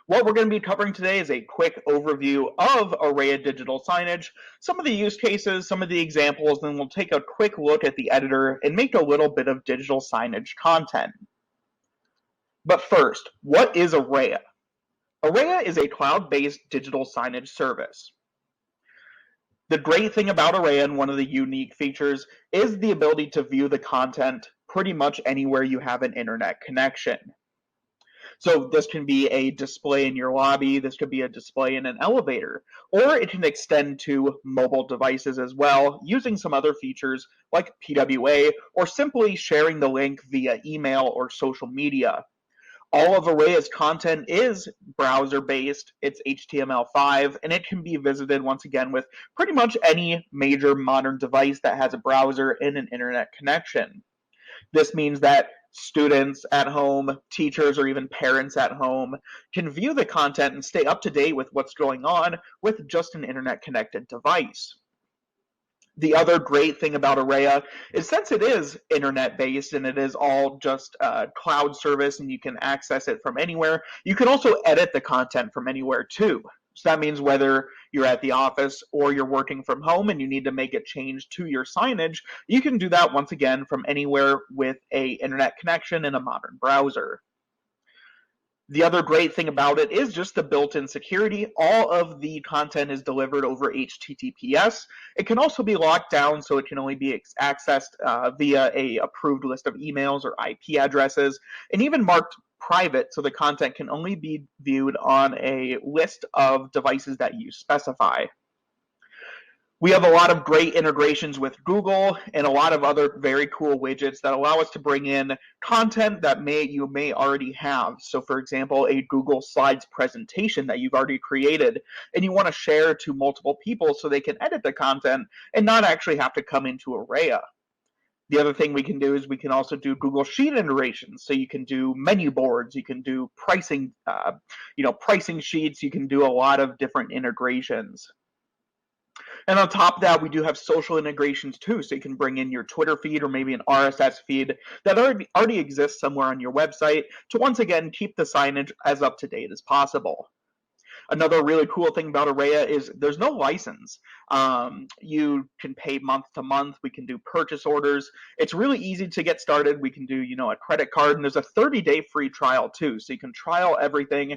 What we're going to be covering today is a quick overview of Arreya Digital Signage, some of the use cases, some of the examples, then we'll take a quick look at the editor and make a little bit of digital signage content. But first, what is Arreya? Arreya is a cloud-based digital signage service. The great thing about Arreya, and one of the unique features, is the ability to view the content pretty much anywhere you have an internet connection. So this can be a display in your lobby, this could be a display in an elevator, or it can extend to mobile devices as well, using some other features like PWA, or simply sharing the link via email or social media. All of Arreya's content is browser-based, it's HTML5, and it can be visited once again with pretty much any major modern device that has a browser and an internet connection. This means that students at home, teachers, or even parents at home can view the content and stay up to date with what's going on with just an internet-connected device. The other great thing about Arreya is, since it is internet-based and it is all just cloud service and you can access it from anywhere, you can also edit the content from anywhere too. So that means whether you're at the office or you're working from home and you need to make a change to your signage, you can do that once again from anywhere with an internet connection and a modern browser. The other great thing about it is just the built-in security. All of the content is delivered over HTTPS. It can also be locked down, so it can only be accessed via an approved list of emails or IP addresses, and even marked private, so the content can only be viewed on a list of devices that you specify. We have a lot of great integrations with Google and a lot of other very cool widgets that allow us to bring in content that you may already have. So for example, a Google Slides presentation that you've already created and you want to share to multiple people so they can edit the content and not actually have to come into Arreya. The other thing we can do is we can also do Google Sheet integrations. So you can do menu boards, you can do pricing, pricing sheets, you can do a lot of different integrations. And on top of that, we do have social integrations too. So you can bring in your Twitter feed or maybe an RSS feed that already exists somewhere on your website to once again keep the signage as up to date as possible. Another really cool thing about Arreya is there's no license. You can pay month to month. We can do purchase orders. It's really easy to get started. We can do, a credit card, and there's a 30-day free trial too. So you can trial everything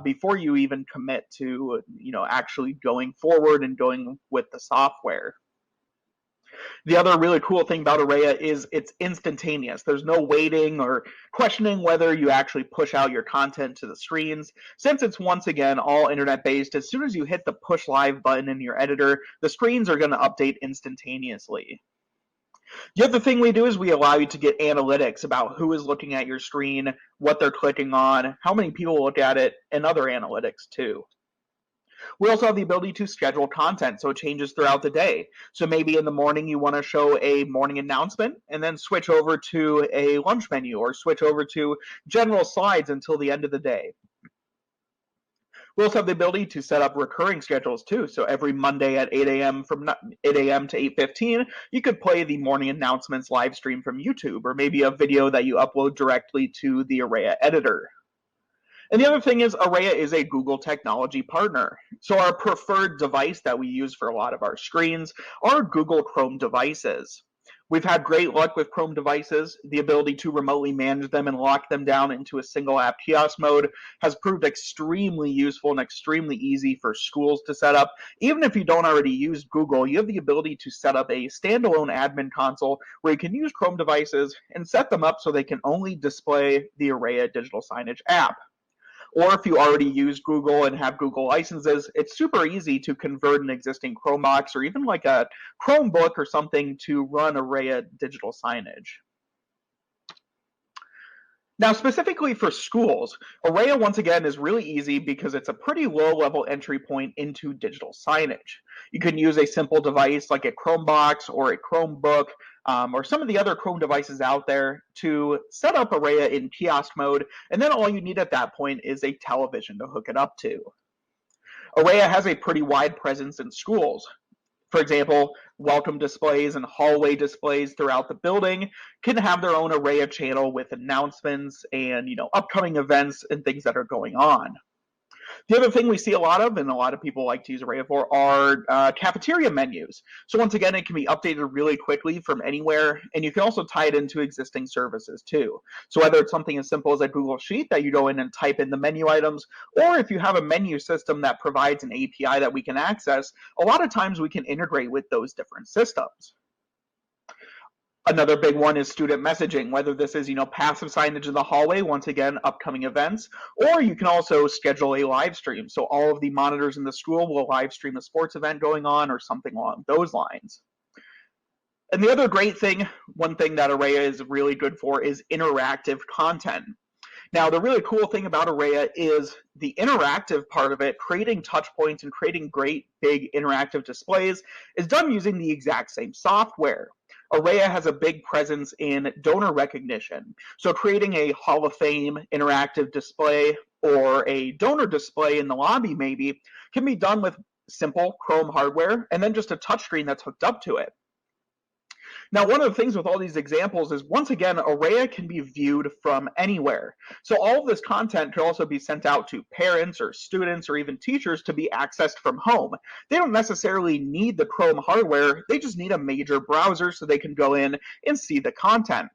before you even commit to, actually going forward and going with the software. The other really cool thing about Arreya is it's instantaneous. There's no waiting or questioning whether you actually push out your content to the screens. Since it's once again all internet-based, as soon as you hit the push live button in your editor, the screens are going to update instantaneously. The other thing we do is we allow you to get analytics about who is looking at your screen, what they're clicking on, how many people look at it, and other analytics too. We also have the ability to schedule content, so it changes throughout the day. So maybe in the morning you want to show a morning announcement and then switch over to a lunch menu or switch over to general slides until the end of the day. We also have the ability to set up recurring schedules too. So every Monday at 8 a.m. from 8 a.m. to 8:15, you could play the morning announcements live stream from YouTube, or maybe a video that you upload directly to the Arreya editor. And the other thing is Arreya is a Google technology partner. So our preferred device that we use for a lot of our screens are Google Chrome devices. We've had great luck with Chrome devices. The ability to remotely manage them and lock them down into a single app kiosk mode has proved extremely useful and extremely easy for schools to set up. Even if you don't already use Google, you have the ability to set up a standalone admin console where you can use Chrome devices and set them up so they can only display the Arreya Digital Signage app. Or if you already use Google and have Google licenses, it's super easy to convert an existing Chromebox or even like a Chromebook or something to run Arreya Digital Signage. Now, specifically for schools, Arreya, once again, is really easy because it's a pretty low-level entry point into digital signage. You can use a simple device like a Chromebox or a Chromebook or some of the other Chrome devices out there to set up Arreya in kiosk mode, and then all you need at that point is a television to hook it up to. Arreya has a pretty wide presence in schools. For example, welcome displays and hallway displays throughout the building can have their own Arreya channel with announcements and upcoming events and things that are going on. The other thing we see a lot of, and a lot of people like to use Arreya for, are cafeteria menus. So once again, it can be updated really quickly from anywhere, and you can also tie it into existing services too. So whether it's something as simple as a Google Sheet that you go in and type in the menu items, or if you have a menu system that provides an API that we can access, a lot of times we can integrate with those different systems. Another big one is student messaging, whether this is, passive signage in the hallway, once again, upcoming events, or you can also schedule a live stream. So all of the monitors in the school will live stream a sports event going on or something along those lines. And the other great thing, one thing that Arreya is really good for, is interactive content. Now, the really cool thing about Arreya is the interactive part of it, creating touch points and creating great big interactive displays, is done using the exact same software. Arreya has a big presence in donor recognition. So creating a Hall of Fame interactive display or a donor display in the lobby maybe can be done with simple Chrome hardware and then just a touchscreen that's hooked up to it. Now, one of the things with all these examples is, once again, Arreya can be viewed from anywhere. So all of this content can also be sent out to parents or students or even teachers to be accessed from home. They don't necessarily need the Chrome hardware, they just need a major browser so they can go in and see the content.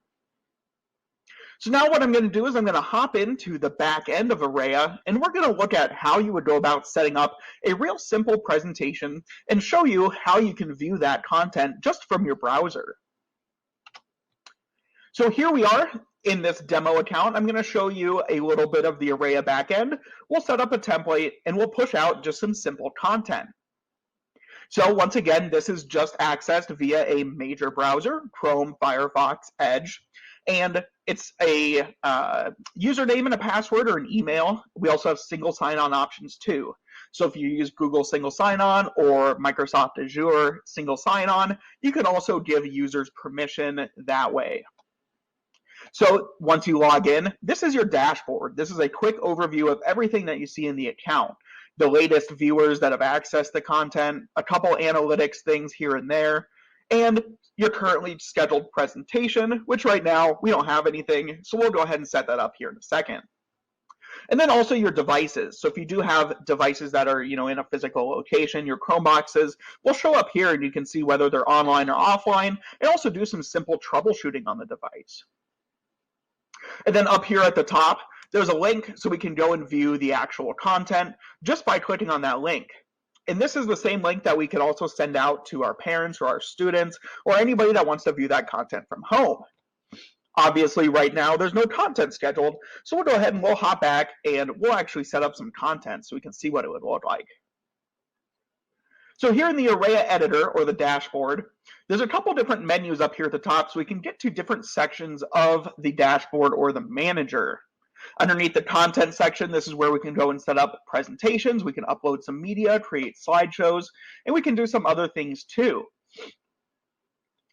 So now what I'm going to do is I'm going to hop into the back end of Arreya, and we're going to look at how you would go about setting up a real simple presentation and show you how you can view that content just from your browser. So here we are in this demo account. I'm going to show you a little bit of the Arreya backend. We'll set up a template and we'll push out just some simple content. So once again, this is just accessed via a major browser, Chrome, Firefox, Edge, and it's a username and a password or an email. We also have single sign-on options too. So if you use Google single sign-on or Microsoft Azure single sign-on, you can also give users permission that way. So once you log in, this is your dashboard. This is a quick overview of everything that you see in the account. The latest viewers that have accessed the content, a couple analytics things here and there, and your currently scheduled presentation, which right now we don't have anything, so we'll go ahead and set that up here in a second. And then also your devices. So if you do have devices that are, in a physical location, your Chromeboxes will show up here and you can see whether they're online or offline, and also do some simple troubleshooting on the device. And then up here at the top, there's a link so we can go and view the actual content just by clicking on that link. And this is the same link that we could also send out to our parents or our students or anybody that wants to view that content from home. Obviously, right now, there's no content scheduled, so we'll go ahead and we'll hop back and we'll actually set up some content so we can see what it would look like. So here in the Arreya editor, or the dashboard, there's a couple different menus up here at the top so we can get to different sections of the dashboard or the manager. Underneath the content section, this is where we can go and set up presentations, we can upload some media, create slideshows, and we can do some other things too.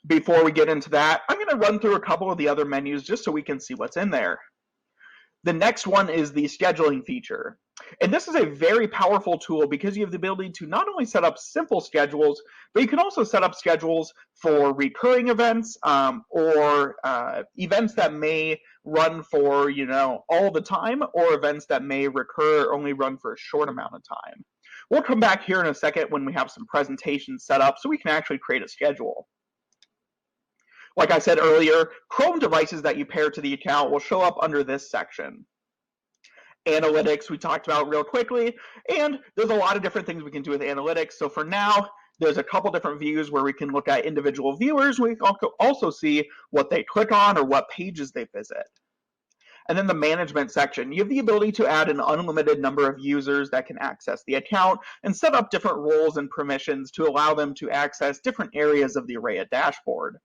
Before we get into that, I'm going to run through a couple of the other menus just so we can see what's in there. The next one is the scheduling feature. And this is a very powerful tool because you have the ability to not only set up simple schedules, but you can also set up schedules for recurring events or events that may run for, all the time, or events that may recur or only run for a short amount of time. We'll come back here in a second when we have some presentations set up so we can actually create a schedule. Like I said earlier, Chrome devices that you pair to the account will show up under this section. Analytics we talked about real quickly, and there's a lot of different things we can do with analytics. So for now, there's a couple different views where we can look at individual viewers. We can also see what they click on or what pages they visit. And then the management section, you have the ability to add an unlimited number of users that can access the account and set up different roles and permissions to allow them to access different areas of the Arreya dashboard.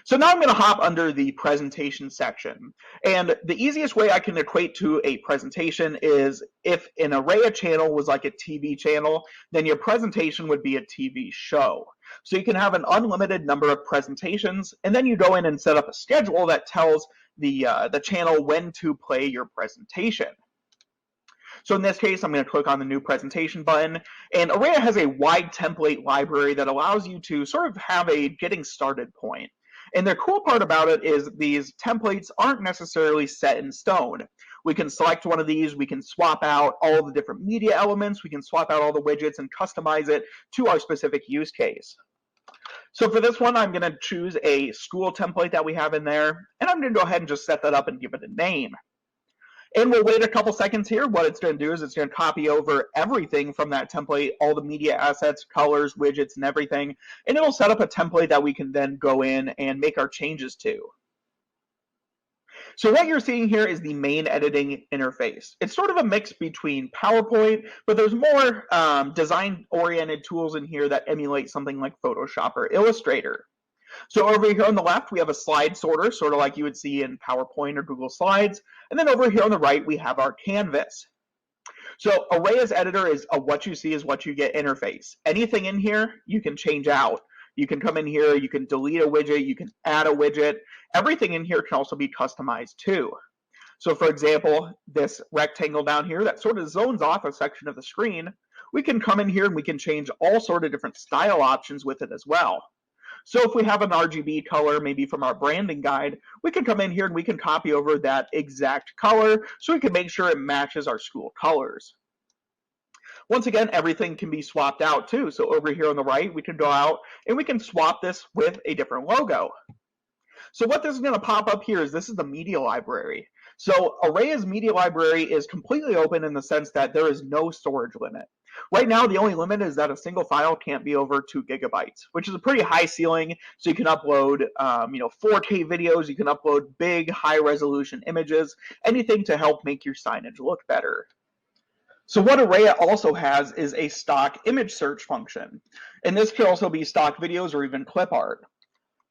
So now I'm going to hop under the presentation section. And the easiest way I can equate to a presentation is if an Arreya channel was like a TV channel, then your presentation would be a TV show. So you can have an unlimited number of presentations, and then you go in and set up a schedule that tells the channel when to play your presentation. So in this case, I'm going to click on the new presentation button, and Arreya has a wide template library that allows you to sort of have a getting started point. And the cool part about it is these templates aren't necessarily set in stone. We can select one of these, we can swap out all the different media elements, we can swap out all the widgets and customize it to our specific use case. So for this one, I'm going to choose a school template that we have in there, and I'm going to go ahead and just set that up and give it a name. And we'll wait a couple seconds here. What it's going to do is it's going to copy over everything from that template, all the media assets, colors, widgets, and everything, and it'll set up a template that we can then go in and make our changes to. So what you're seeing here is the main editing interface. It's sort of a mix between PowerPoint, but there's more design-oriented tools in here that emulate something like Photoshop or Illustrator. So over here on the left, we have a slide sorter, sort of like you would see in PowerPoint or Google Slides. And then over here on the right, we have our canvas. So Arreya's editor is a what you see is what you get interface. Anything in here, you can change out. You can come in here, you can delete a widget, you can add a widget. Everything in here can also be customized too. So for example, this rectangle down here that sort of zones off a section of the screen, we can come in here and we can change all sort of different style options with it as well. So if we have an RGB color, maybe from our branding guide, we can come in here and we can copy over that exact color so we can make sure it matches our school colors. Once again, everything can be swapped out too. So over here on the right, we can go out and we can swap this with a different logo. So what this is going to pop up here is this is the media library. So Arreya's media library is completely open in the sense that there is no storage limit. Right now, the only limit is that a single file can't be over 2 gigabytes, which is a pretty high ceiling. So you can upload 4K videos, you can upload big, high-resolution images, anything to help make your signage look better. So what Arreya also has is a stock image search function. And this could also be stock videos or even clip art.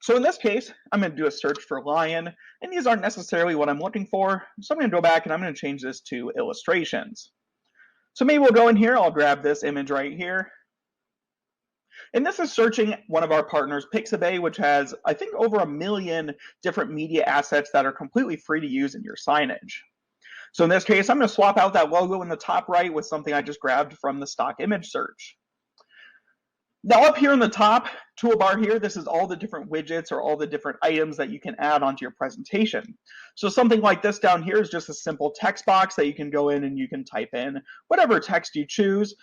So in this case, I'm going to do a search for lion, and these aren't necessarily what I'm looking for. So I'm going to go back and I'm going to change this to illustrations. So maybe we'll go in here, I'll grab this image right here. And this is searching one of our partners, Pixabay, which has, I think, over 1 million different media assets that are completely free to use in your signage. So in this case, I'm going to swap out that logo in the top right with something I just grabbed from the stock image search. Now up here in the top toolbar here, this is all the different widgets or all the different items that you can add onto your presentation. So something like this down here is just a simple text box that you can go in and you can type in whatever text you choose.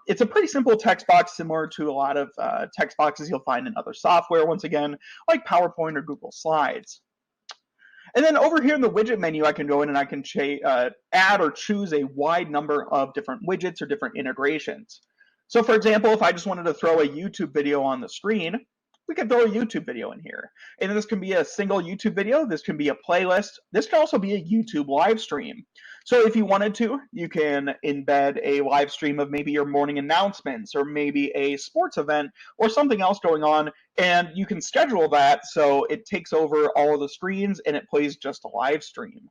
It's a pretty simple text box, similar to a lot of text boxes you'll find in other software, once again, like PowerPoint or Google Slides. And then over here in the widget menu, I can go in and I can add or choose a wide number of different widgets or different integrations. So for example, if I just wanted to throw a YouTube video on the screen, we can throw a YouTube video in here. And this can be a single YouTube video, this can be a playlist, this can also be a YouTube live stream. So if you wanted to, you can embed a live stream of maybe your morning announcements or maybe a sports event or something else going on, and you can schedule that so it takes over all of the screens and it plays just a live stream.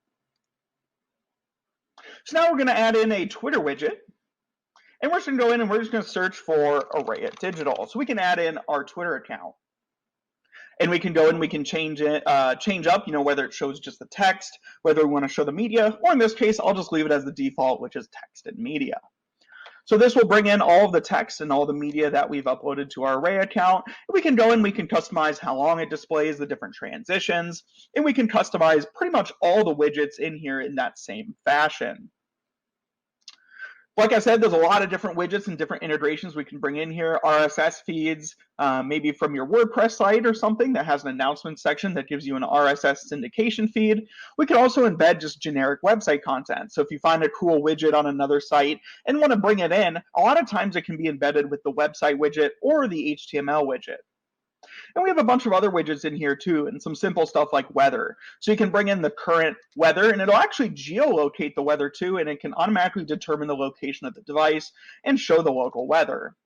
So now we're going to add in a Twitter widget. And we're just going to go in and we're just going to search for Arreya Digital. So we can add in our Twitter account. And we can go and we can change up, whether it shows just the text, whether we want to show the media, or in this case, I'll just leave it as the default, which is text and media. So this will bring in all of the text and all the media that we've uploaded to our Arreya account. And we can go and we can customize how long it displays, the different transitions, and we can customize pretty much all the widgets in here in that same fashion. Like I said, there's a lot of different widgets and different integrations we can bring in here. RSS feeds, maybe from your WordPress site or something that has an announcement section that gives you an RSS syndication feed. We can also embed just generic website content. So if you find a cool widget on another site and want to bring it in, a lot of times it can be embedded with the website widget or the HTML widget. And we have a bunch of other widgets in here too, and some simple stuff like weather. So you can bring in the current weather, and it'll actually geolocate the weather too, and it can automatically determine the location of the device and show the local weather.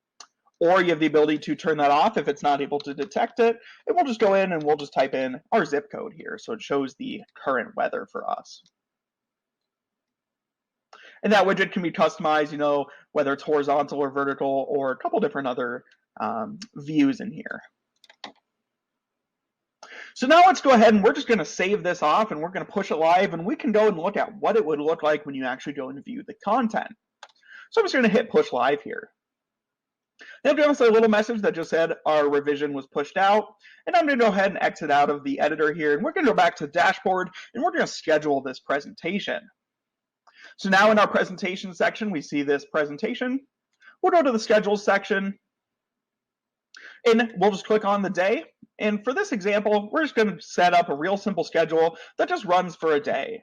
Or you have the ability to turn that off if it's not able to detect it, and we'll just go in and we'll just type in our zip code here, so it shows the current weather for us. And that widget can be customized, whether it's horizontal or vertical, or a couple different other views in here. So now let's go ahead and we're just going to save this off and we're going to push it live, and we can go and look at what it would look like when you actually go and view the content. So I'm just going to hit push live here. It'll give us a little message that just said our revision was pushed out, and I'm going to go ahead and exit out of the editor here, and we're going to go back to the dashboard and we're going to schedule this presentation. So now in our presentation section, we see this presentation. We'll go to the schedule section and we'll just click on the day. And for this example, we're just going to set up a real simple schedule that just runs for a day.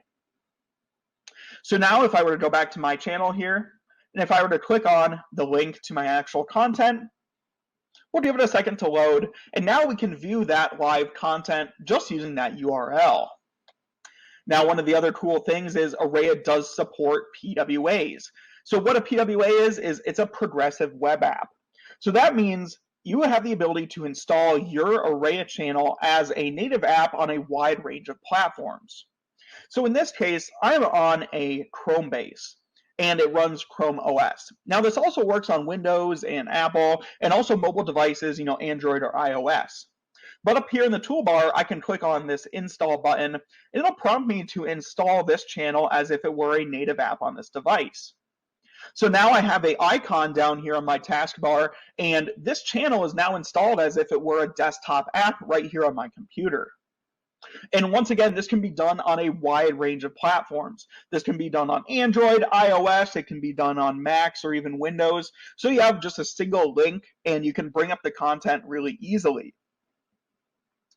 So now if I were to go back to my channel here, and if I were to click on the link to my actual content, we'll give it a second to load, and now we can view that live content just using that URL. Now, one of the other cool things is Arreya does support PWAs. So what a PWA is it's a progressive web app. So that means you have the ability to install your Arreya channel as a native app on a wide range of platforms. So in this case, I'm on a Chrome base, and it runs Chrome OS. Now this also works on Windows and Apple, and also mobile devices, Android or iOS. But up here in the toolbar, I can click on this install button, and it'll prompt me to install this channel as if it were a native app on this device. So now I have an icon down here on my taskbar, and this channel is now installed as if it were a desktop app right here on my computer. And once again, this can be done on a wide range of platforms. This can be done on Android, iOS, it can be done on Macs or even Windows. So you have just a single link and you can bring up the content really easily.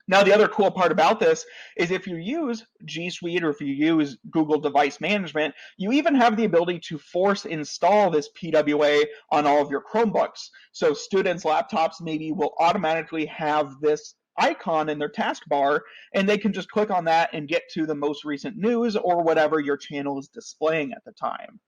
Now, the other cool part about this is if you use G Suite or if you use Google Device Management, you even have the ability to force install this PWA on all of your Chromebooks. So students' laptops maybe will automatically have this icon in their taskbar, and they can just click on that and get to the most recent news or whatever your channel is displaying at the time.